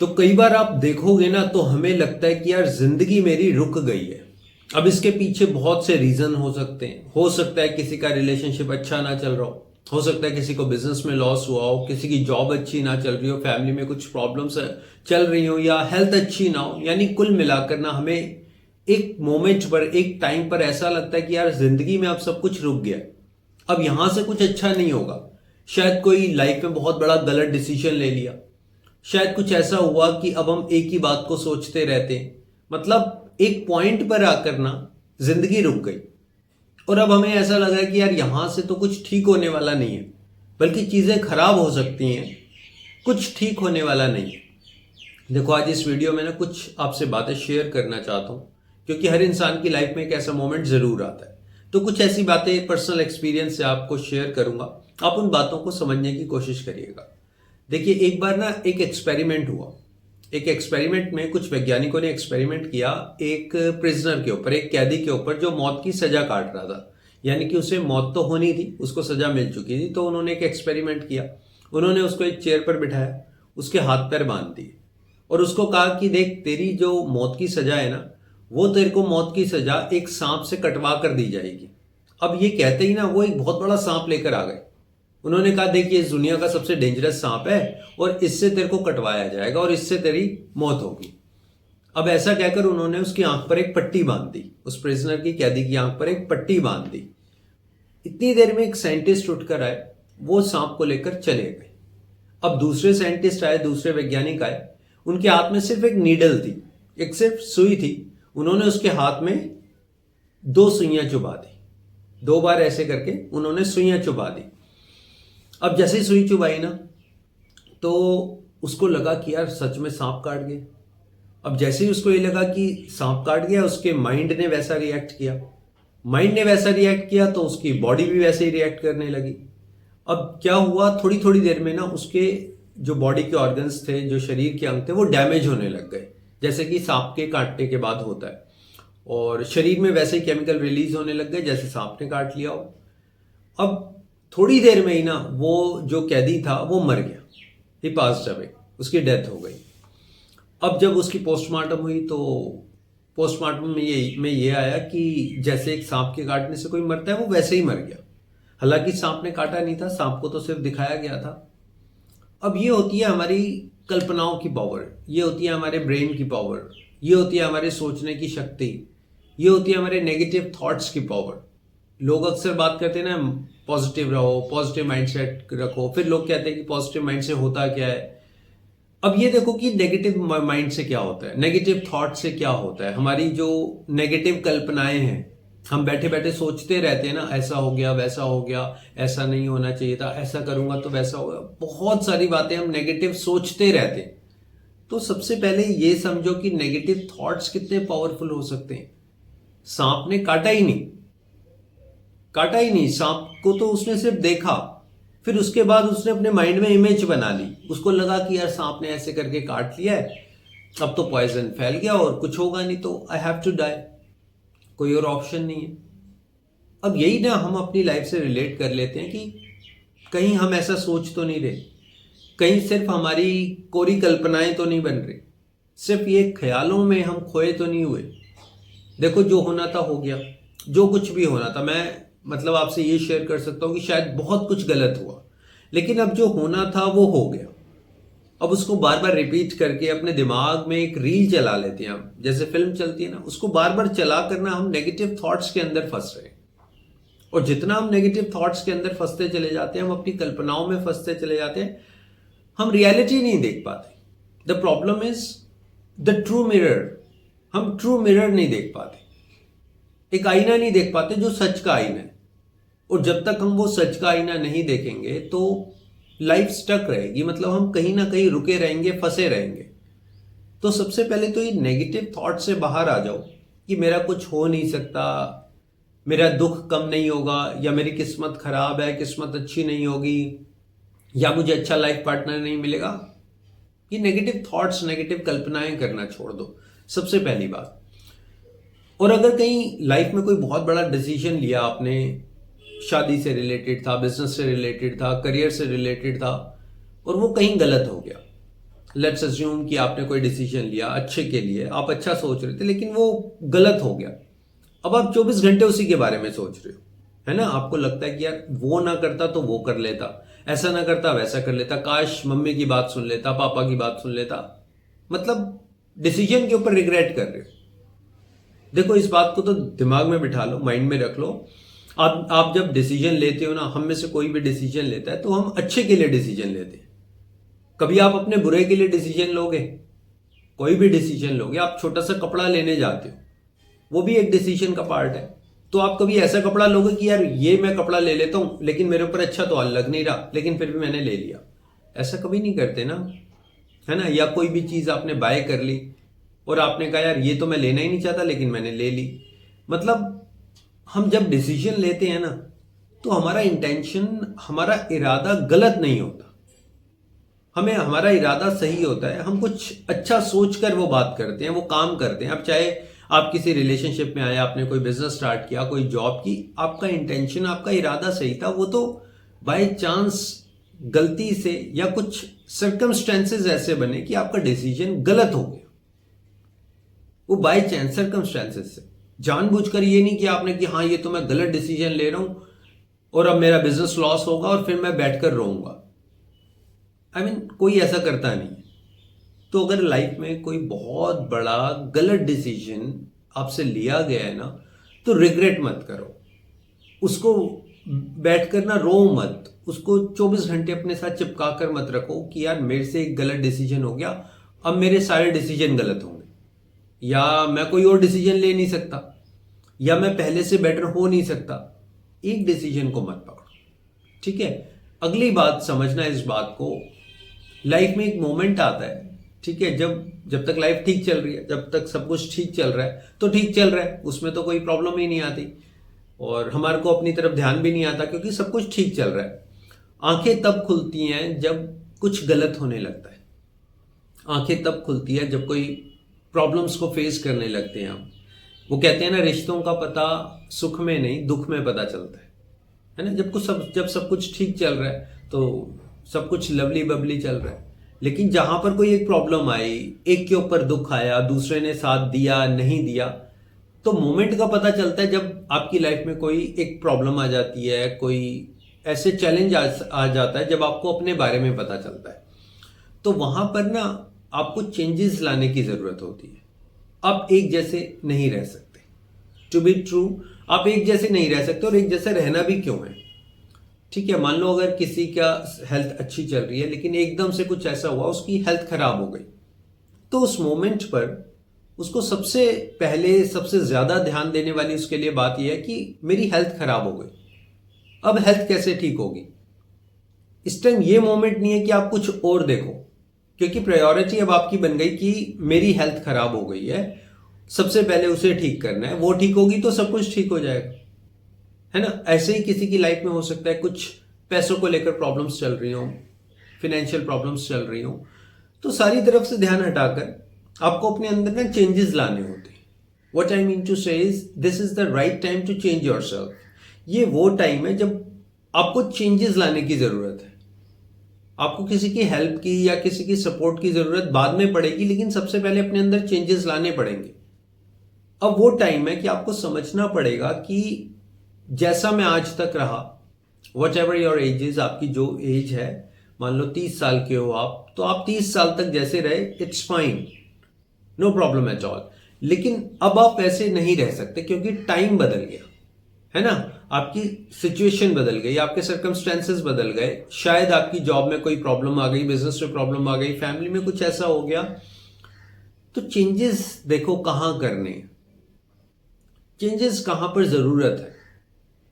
तो कई बार आप देखोगे ना तो हमें लगता है कि यार जिंदगी मेरी रुक गई है। अब इसके पीछे बहुत से रीजन हो सकते हैं। हो सकता है किसी का रिलेशनशिप अच्छा ना चल रहा हो सकता है किसी को बिजनेस में लॉस हुआ हो, किसी की जॉब अच्छी ना चल रही हो, फैमिली में कुछ प्रॉब्लम्स चल रही हो, या हेल्थ अच्छी ना हो। यानी कुल मिलाकर ना हमें एक मोमेंट पर, एक टाइम पर ऐसा लगता है कि यार जिंदगी में अब सब कुछ रुक गया, अब यहां से कुछ अच्छा नहीं होगा। शायद कोई लाइफ में बहुत बड़ा गलत डिसीजन ले लिया, शायद कुछ ऐसा हुआ कि अब हम एक ही बात को सोचते रहते हैं। मतलब एक पॉइंट पर आकर ना जिंदगी रुक गई और अब हमें ऐसा लगा कि यार यहां से तो कुछ ठीक होने वाला नहीं है, बल्कि चीजें खराब हो सकती हैं, कुछ ठीक होने वाला नहीं है। देखो, आज इस वीडियो में ना कुछ आपसे बातें शेयर करना चाहता हूं, क्योंकि हर इंसान की लाइफ में एक ऐसा मोमेंट जरूर आता है। तो कुछ ऐसी बातें पर्सनल एक्सपीरियंस से आपको शेयर करूंगा, आप उन बातों को समझने की कोशिश करिएगा। देखिए, एक बार ना एक एक्सपेरिमेंट हुआ। एक एक्सपेरिमेंट में कुछ वैज्ञानिकों ने एक्सपेरिमेंट किया एक प्रिजनर के ऊपर, एक कैदी के ऊपर जो मौत की सजा काट रहा था। यानी कि उसे मौत तो होनी थी, उसको सजा मिल चुकी थी। तो उन्होंने एक एक्सपेरिमेंट किया। उन्होंने उसको एक चेयर पर बिठाया, उसके हाथ पैर बांध दिए और उसको कहा कि देख, तेरी जो मौत की सजा है ना, वो तेरे को मौत की सजा एक सांप से कटवा कर दी जाएगी। अब ये कहते ही ना वो एक बहुत बड़ा सांप लेकर आ गए। उन्होंने कहा, देखिए, इस दुनिया का सबसे डेंजरस सांप है और इससे तेरे को कटवाया जाएगा और इससे तेरी मौत होगी। अब ऐसा कहकर उन्होंने उसकी आंख पर एक पट्टी बांध दी। उस प्रिजनर की, कैदी की आंख पर एक पट्टी बांध दी। इतनी देर में एक साइंटिस्ट उठकर आए, वो सांप को लेकर चले गए। अब दूसरे साइंटिस्ट आए, दूसरे वैज्ञानिक आए। उनके हाथ में सिर्फ एक नीडल थी, एक सिर्फ सुई थी। उन्होंने उसके हाथ में दो सुइयां चुभा दी। दो बार ऐसे करके उन्होंने सुइयां चुभा दी। अब जैसे ही सुई चुभाई ना, तो उसको लगा कि यार सच में सांप काट गया। अब जैसे ही उसको ये लगा कि सांप काट गया, उसके माइंड ने वैसा रिएक्ट किया। माइंड ने वैसा रिएक्ट किया तो उसकी बॉडी भी वैसे ही रिएक्ट करने लगी। अब क्या हुआ, थोड़ी थोड़ी देर में ना उसके जो बॉडी के ऑर्गन्स थे, जो शरीर के अंग थे, वो डैमेज होने लग गए, जैसे कि सांप के काटने के बाद होता है। और शरीर में वैसे ही केमिकल रिलीज होने लग गए जैसे सांप ने काट लिया हो। अब थोड़ी देर में ही ना वो जो कैदी था वो मर गया, ही पास्ड अवे, उसकी डेथ हो गई। अब जब उसकी पोस्टमार्टम हुई तो पोस्टमार्टम में ये आया कि जैसे एक सांप के काटने से कोई मरता है, वो वैसे ही मर गया। हालांकि सांप ने काटा नहीं था, सांप को तो सिर्फ दिखाया गया था। अब ये होती है हमारी कल्पनाओं की पावर, ये होती है हमारे ब्रेन की पावर, ये होती है हमारे सोचने की शक्ति, ये होती है हमारे नेगेटिव थॉट्स की पावर। लोग अक्सर बात करते हैं ना, पॉजिटिव रहो, पॉजिटिव माइंडसेट रखो। फिर लोग कहते हैं कि पॉजिटिव माइंड से होता क्या है। अब ये देखो कि नेगेटिव माइंड से क्या होता है, नेगेटिव थॉट से क्या होता है। हमारी जो नेगेटिव कल्पनाएं हैं, हम बैठे बैठे सोचते रहते हैं ना, ऐसा हो गया, वैसा हो गया, ऐसा नहीं होना चाहिए था, ऐसा करूंगा तो वैसा होगा। बहुत सारी बातें हम नेगेटिव सोचते रहते हैं। तो सबसे पहले ये समझो कि नेगेटिव थॉट्स कितने पावरफुल हो सकते हैं। सांप ने काटा ही नहीं, काटा ही नहीं, सांप को तो उसने सिर्फ देखा। फिर उसके बाद उसने अपने माइंड में इमेज बना ली। उसको लगा कि यार सांप ने ऐसे करके काट लिया है, अब तो पॉइजन फैल गया और कुछ होगा नहीं, तो आई हैव टू डाई, कोई और ऑप्शन नहीं है। अब यही ना हम अपनी लाइफ से रिलेट कर लेते हैं कि कहीं हम ऐसा सोच तो नहीं रहे, कहीं सिर्फ हमारी कोरी कल्पनाएं तो नहीं बन रही, सिर्फ ये ख्यालों में हम खोए तो नहीं हुए। देखो, जो होना था हो गया, जो कुछ भी होना था। मैं मतलब आपसे ये शेयर कर सकता हूं कि शायद बहुत कुछ गलत हुआ, लेकिन अब जो होना था वो हो गया। अब उसको बार बार रिपीट करके अपने दिमाग में एक रील चला लेते हैं हम, जैसे फिल्म चलती है ना, उसको बार बार चला करना हम नेगेटिव थॉट्स के अंदर फंस रहे हैं। और जितना हम नेगेटिव थॉट्स के अंदर फंसते चले जाते हैं, हम अपनी कल्पनाओं में फंसते चले जाते हैं, हम रियलिटी नहीं देख पाते। The problem is the true mirror. हम ट्रू मिरर नहीं देख पाते, एक आईना नहीं देख पाते जो सच का आईना है। और जब तक हम वो सच का आईना नहीं देखेंगे तो लाइफ स्टक रहेगी, मतलब हम कहीं ना कहीं रुके रहेंगे, फंसे रहेंगे। तो सबसे पहले तो ये नेगेटिव थॉट से बाहर आ जाओ कि मेरा कुछ हो नहीं सकता, मेरा दुख कम नहीं होगा, या मेरी किस्मत खराब है, किस्मत अच्छी नहीं होगी, या मुझे अच्छा लाइफ पार्टनर नहीं मिलेगा। ये नेगेटिव थॉट्स, नेगेटिव कल्पनाएं करना छोड़ दो, सबसे पहली बात। और अगर कहीं लाइफ में कोई बहुत बड़ा डिसीजन लिया आपने, शादी से रिलेटेड था, बिजनेस से रिलेटेड था, करियर से रिलेटेड था, और वो कहीं गलत हो गया, लेट्स अज्यूम कि आपने कोई डिसीजन लिया अच्छे के लिए, आप अच्छा सोच रहे थे लेकिन वो गलत हो गया। अब आप 24 घंटे उसी के बारे में सोच रहे हो, है ना। आपको लगता है कि यार वो ना करता तो वो कर लेता, ऐसा ना करता वैसा कर लेता, काश मम्मी की बात सुन लेता, पापा की बात सुन लेता। मतलब डिसीजन के ऊपर रिग्रेट कर रहे हो। देखो इस बात को तो दिमाग में बिठा लो, माइंड में रख लो। आप जब डिसीजन लेते हो ना, हम में से कोई भी डिसीजन लेता है तो हम अच्छे के लिए डिसीजन लेते हैं। कभी आप अपने बुरे के लिए डिसीजन लोगे? कोई भी डिसीजन लोगे, आप छोटा सा कपड़ा लेने जाते हो, वो भी एक डिसीजन का पार्ट है। तो आप कभी ऐसा कपड़ा लोगे कि यार ये मैं कपड़ा ले लेता हूं लेकिन मेरे ऊपर अच्छा तो लग नहीं रहा, लेकिन फिर भी मैंने ले लिया। ऐसा कभी नहीं करते ना, है ना। या कोई भी चीज आपने बाय कर ली और आपने कहा यार ये तो मैं लेना ही नहीं चाहता लेकिन मैंने ले ली। मतलब हम जब डिसीजन लेते हैं ना, तो हमारा इंटेंशन, हमारा इरादा गलत नहीं होता, हमें हमारा इरादा सही होता है। हम कुछ अच्छा सोचकर वो बात करते हैं, वो काम करते हैं। अब चाहे आप किसी रिलेशनशिप में आए, आपने कोई बिजनेस स्टार्ट किया, कोई जॉब की, आपका इंटेंशन, आपका इरादा सही था, वो तो बाय चांस गलती से या कुछ सर्कमस्टेंसेस ऐसे बने कि आपका डिसीजन गलत हो गया। वो बाय चांस सर्कमस्टेंसेस से, जानबूझकर ये नहीं कि आपने कि हाँ ये तो मैं गलत डिसीजन ले रहा हूं और अब मेरा बिजनेस लॉस होगा और फिर मैं बैठकर रोऊंगा। आई मीन कोई ऐसा करता नहीं है। तो अगर लाइफ में कोई बहुत बड़ा गलत डिसीजन आपसे लिया गया है ना, तो रिग्रेट मत करो उसको, बैठकर ना रो मत उसको, 24 घंटे अपने साथ चिपका कर मत रखो कि यार मेरे से एक गलत डिसीजन हो गया, अब मेरे सारे डिसीजन गलत होंगे, या मैं कोई और डिसीजन ले नहीं सकता, या मैं पहले से बेटर हो नहीं सकता। एक डिसीजन को मत पकड़ो, ठीक है। अगली बात समझना इस बात को, लाइफ में एक मोमेंट आता है, ठीक है, जब तक लाइफ ठीक चल रही है, जब तक सब कुछ ठीक चल रहा है तो ठीक चल रहा है, उसमें तो कोई प्रॉब्लम ही नहीं आती और हमारे को अपनी तरफ ध्यान भी नहीं आता क्योंकि सब कुछ ठीक चल रहा है। आंखें तब खुलती हैं जब कुछ गलत होने लगता है। आंखें तब खुलती है जब कोई प्रॉब्लम्स को फेस करने लगते हैं हम। वो कहते हैं ना, रिश्तों का पता सुख में नहीं दुख में पता चलता है ना। जब सब कुछ ठीक चल रहा है तो सब कुछ लवली बबली चल रहा है, लेकिन जहां पर कोई एक प्रॉब्लम आई, एक के ऊपर दुख आया, दूसरे ने साथ दिया नहीं दिया, तो मोमेंट का पता चलता है जब आपकी लाइफ में कोई एक प्रॉब्लम आ जाती है, कोई ऐसे चैलेंज आ जाता है जब आपको अपने बारे में पता चलता है। तो वहां पर ना आपको चेंजेस लाने की जरूरत होती है। आप एक जैसे नहीं रह सकते, टू बी ट्रू, आप एक जैसे नहीं रह सकते, और एक जैसे रहना भी क्यों है, ठीक है। मान लो अगर किसी का हेल्थ अच्छी चल रही है लेकिन एकदम से कुछ ऐसा हुआ, उसकी हेल्थ खराब हो गई, तो उस मोमेंट पर उसको सबसे पहले सबसे ज्यादा ध्यान देने वाली उसके लिए बात यह है कि मेरी हेल्थ खराब हो गई, अब हेल्थ कैसे ठीक होगी। इस टाइम ये मोमेंट नहीं है कि आप कुछ और देखो, क्योंकि प्रायोरिटी अब आपकी बन गई कि मेरी हेल्थ खराब हो गई है, सबसे पहले उसे ठीक करना है, वो ठीक होगी तो सब कुछ ठीक हो जाएगा, है ना। ऐसे ही किसी की लाइफ में हो सकता है कुछ पैसों को लेकर प्रॉब्लम्स चल रही हो, फिनेंशियल प्रॉब्लम्स चल रही हो, तो सारी तरफ से ध्यान हटाकर आपको अपने अंदर ना चेंजेस लाने होते हैं। What I mean to say is this is the right time to change yourself. ये वो टाइम है जब आपको चेंजेस लाने की जरूरत है। आपको किसी की हेल्प की या किसी की सपोर्ट की जरूरत बाद में पड़ेगी, लेकिन सबसे पहले अपने अंदर चेंजेस लाने पड़ेंगे। अब वो टाइम है कि आपको समझना पड़ेगा कि जैसा मैं आज तक रहा, what ever your age is, आपकी जो एज है, मान लो 30 साल के हो आप, तो आप 30 साल तक जैसे रहे, it's fine, no problem at all. लेकिन अब आप ऐसे नहीं रह सकते क्योंकि टाइम बदल गया, है ना। आपकी सिचुएशन बदल गई, आपके सर्कमस्टेंसेस बदल गए, शायद आपकी जॉब में कोई प्रॉब्लम आ गई, बिजनेस में प्रॉब्लम आ गई, फैमिली में कुछ ऐसा हो गया। तो चेंजेस देखो कहां करने, चेंजेस कहां पर जरूरत है।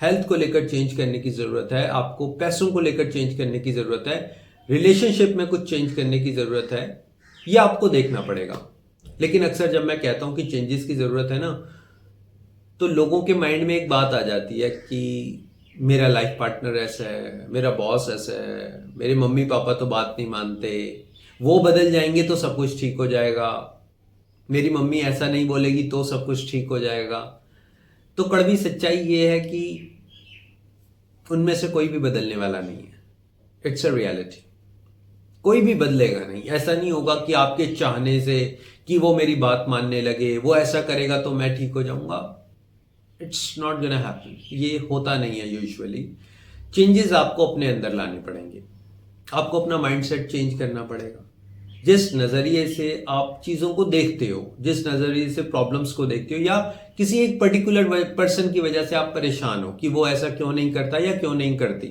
हेल्थ को लेकर चेंज करने की जरूरत है, आपको पैसों को लेकर चेंज करने की जरूरत है, रिलेशनशिप में कुछ चेंज करने की जरूरत है, यह आपको देखना पड़ेगा। लेकिन अक्सर जब मैं कहता हूं कि चेंजेस की जरूरत है ना, तो लोगों के माइंड में एक बात आ जाती है कि मेरा लाइफ पार्टनर ऐसा है, मेरा बॉस ऐसा है, मेरे मम्मी पापा तो बात नहीं मानते, वो बदल जाएंगे तो सब कुछ ठीक हो जाएगा, मेरी मम्मी ऐसा नहीं बोलेगी तो सब कुछ ठीक हो जाएगा। तो कड़वी सच्चाई ये है कि उनमें से कोई भी बदलने वाला नहीं है। It's a reality. कोई भी बदलेगा नहीं। ऐसा नहीं होगा कि आपके चाहने से कि वो मेरी बात मानने लगे, वो ऐसा करेगा तो मैं ठीक हो जाऊंगा। It's not gonna happen. ये होता नहीं है यूजुअली। चेंजेस आपको अपने अंदर लाने पड़ेंगे। आपको अपना माइंडसेट चेंज करना पड़ेगा। जिस नज़रिए से आप चीज़ों को देखते हो, जिस नज़रिए से प्रॉब्लम्स को देखते हो, या किसी एक पर्टिकुलर पर्सन की वजह से आप परेशान हो कि वो ऐसा क्यों नहीं करता या क्यों नहीं करती,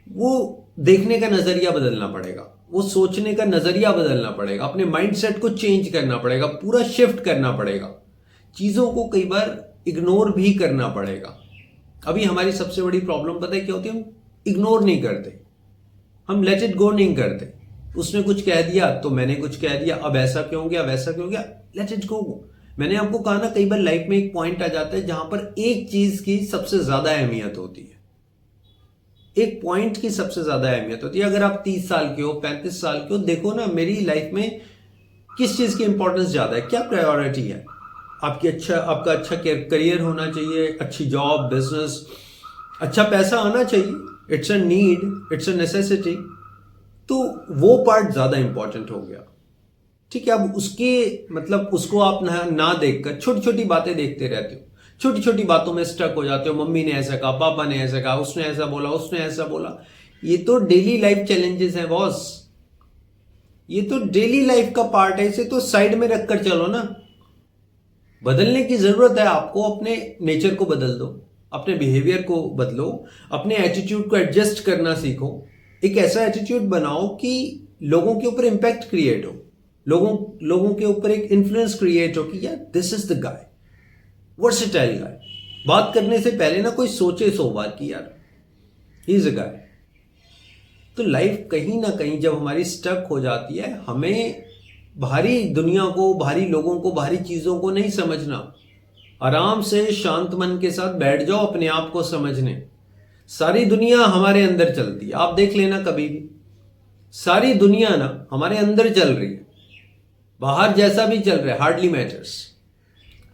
वो देखने का नज़रिया बदलना पड़ेगा, वो सोचने का नज़रिया बदलना पड़ेगा, अपने माइंडसेट को चेंज करना पड़ेगा, पूरा शिफ्ट करना पड़ेगा। चीज़ों को कई बार इग्नोर भी करना पड़ेगा। अभी हमारी सबसे बड़ी प्रॉब्लम पता है क्या होती है? हम इग्नोर नहीं करते, हम लेट इट गो नहीं करते। उसने कुछ कह दिया तो मैंने कुछ कह दिया, अब ऐसा क्यों गया, वैसा क्यों गया, लेट इट गो। मैंने आपको कहा ना, कई बार लाइफ में एक पॉइंट आ जाता है जहां पर एक चीज की सबसे ज्यादा अहमियत होती है। एक पॉइंट की सबसे ज्यादा अहमियत होती है। अगर आप 30 साल के हो, 35 साल के हो, देखो ना मेरी लाइफ में किस चीज की इंपॉर्टेंस ज्यादा है, क्या प्रायोरिटी है। आपका अच्छा करियर होना चाहिए, अच्छी जॉब, बिजनेस, अच्छा पैसा आना चाहिए। It's a need, it's a necessity. तो वो पार्ट ज्यादा इंपॉर्टेंट हो गया। ठीक है, अब उसके मतलब उसको आप ना देखकर छोटी छोटी बातें देखते रहते हो, छोटी छोटी बातों में स्टक हो जाते हो। मम्मी ने ऐसा कहा, पापा ने ऐसा कहा, उसने ऐसा बोला, उसने ऐसा बोला। ये तो डेली लाइफ चैलेंजेस हैं बॉस, ये तो डेली लाइफ का पार्ट है। इसे तो साइड में रखकर चलो ना। बदलने की जरूरत है आपको। अपने नेचर को बदल दो, अपने बिहेवियर को बदलो, अपने एटीट्यूड को एडजस्ट करना सीखो। एक ऐसा एटीट्यूड बनाओ कि लोगों के ऊपर इंपैक्ट क्रिएट हो, लोगों के ऊपर एक इन्फ्लुएंस क्रिएट हो कि यार this is the guy, versatile guy. बात करने से पहले ना कोई सोचे 100 बार कि यार ही इज अ गाय। तो लाइफ कहीं ना कहीं जब हमारी स्टक हो जाती है, हमें भारी दुनिया को, भारी लोगों को, भारी चीजों को नहीं समझना। आराम से शांत मन के साथ बैठ जाओ अपने आप को समझने। सारी दुनिया हमारे अंदर चलती है, आप देख लेना कभी भी। सारी दुनिया ना हमारे अंदर चल रही है, बाहर जैसा भी चल रहा है हार्डली मैटर्स।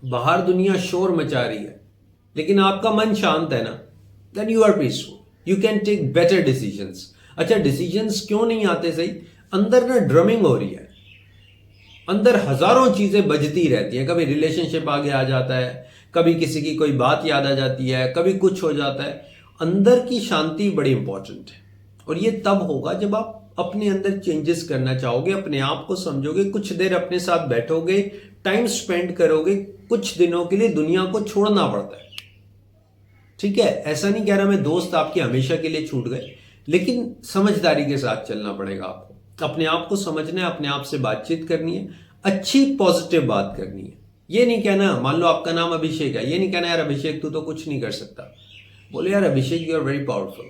बाहर दुनिया शोर मचा रही है, लेकिन आपका मन शांत है ना, then you are peaceful, you can take better decisions. अच्छा, डिसीजंस क्यों नहीं आते सही? अंदर ना ड्रमिंग हो रही है, अंदर हजारों चीजें बजती रहती हैं। कभी रिलेशनशिप आगे आ जाता है, कभी किसी की कोई बात याद आ जाती है, कभी कुछ हो जाता है। अंदर की शांति बड़ी इंपॉर्टेंट है, और ये तब होगा जब आप अपने अंदर चेंजेस करना चाहोगे, अपने आप को समझोगे, कुछ देर अपने साथ बैठोगे, टाइम स्पेंड करोगे। कुछ दिनों के लिए दुनिया को छोड़ना पड़ता है, ठीक है। ऐसा नहीं कह रहा मैं दोस्त आपके हमेशा के लिए छूट गए, लेकिन समझदारी के साथ चलना पड़ेगा आपको। अपने आप को समझना है, अपने आप से बातचीत करनी है, अच्छी पॉजिटिव बात करनी है। ये नहीं कहना, मान लो आपका नाम अभिषेक है, ये नहीं कहना यार अभिषेक तू तो कुछ नहीं कर सकता। बोले यार अभिषेक, यू आर वेरी पावरफुल,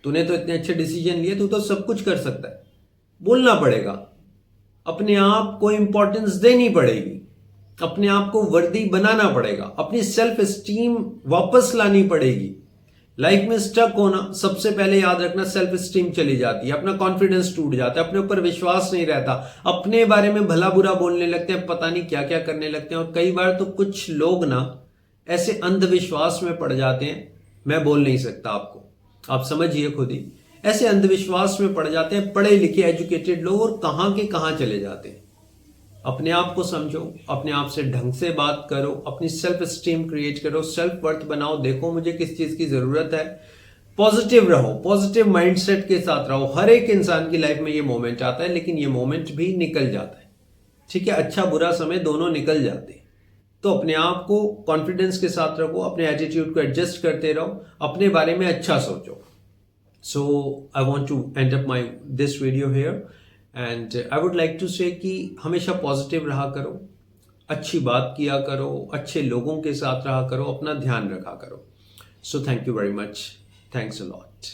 तूने तो इतने अच्छे डिसीजन लिए, तू तो सब कुछ कर सकता है। बोलना पड़ेगा, अपने आप को इंपॉर्टेंस देनी पड़ेगी, अपने आप को वर्दी बनाना पड़ेगा, अपनी सेल्फ एस्टीम वापस लानी पड़ेगी। लाइफ में स्टक होना, सबसे पहले याद रखना, सेल्फ एस्टीम चली जाती है, अपना कॉन्फिडेंस टूट जाता है, अपने ऊपर विश्वास नहीं रहता, अपने बारे में भला बुरा बोलने लगते हैं, पता नहीं क्या क्या करने लगते हैं। और कई बार तो कुछ लोग ना ऐसे अंधविश्वास में पड़ जाते हैं, मैं बोल नहीं सकता आपको, आप समझिए खुद ही। ऐसे अंधविश्वास में पड़ जाते हैं पढ़े लिखे एजुकेटेड लोग, और कहां के कहां चले जाते हैं। अपने आप को समझो, अपने आप से ढंग से बात करो, अपनी सेल्फ स्टीम क्रिएट करो, सेल्फ वर्थ बनाओ, देखो मुझे किस चीज की जरूरत है। पॉजिटिव रहो, पॉजिटिव माइंडसेट के साथ रहो। हर एक इंसान की लाइफ में ये मोमेंट आता है, लेकिन ये मोमेंट भी निकल जाता है, ठीक है। अच्छा बुरा समय दोनों निकल जाते हैं। तो अपने आप को कॉन्फिडेंस के साथ रखो, अपने एटीट्यूड को एडजस्ट करते रहो, अपने बारे में अच्छा सोचो। So I want to end up my this video here, and I would like to say कि हमेशा पॉजिटिव रहा करो, अच्छी बात किया करो, अच्छे लोगों के साथ रहा करो, अपना ध्यान रखा करो। So thank you very much, thanks a lot.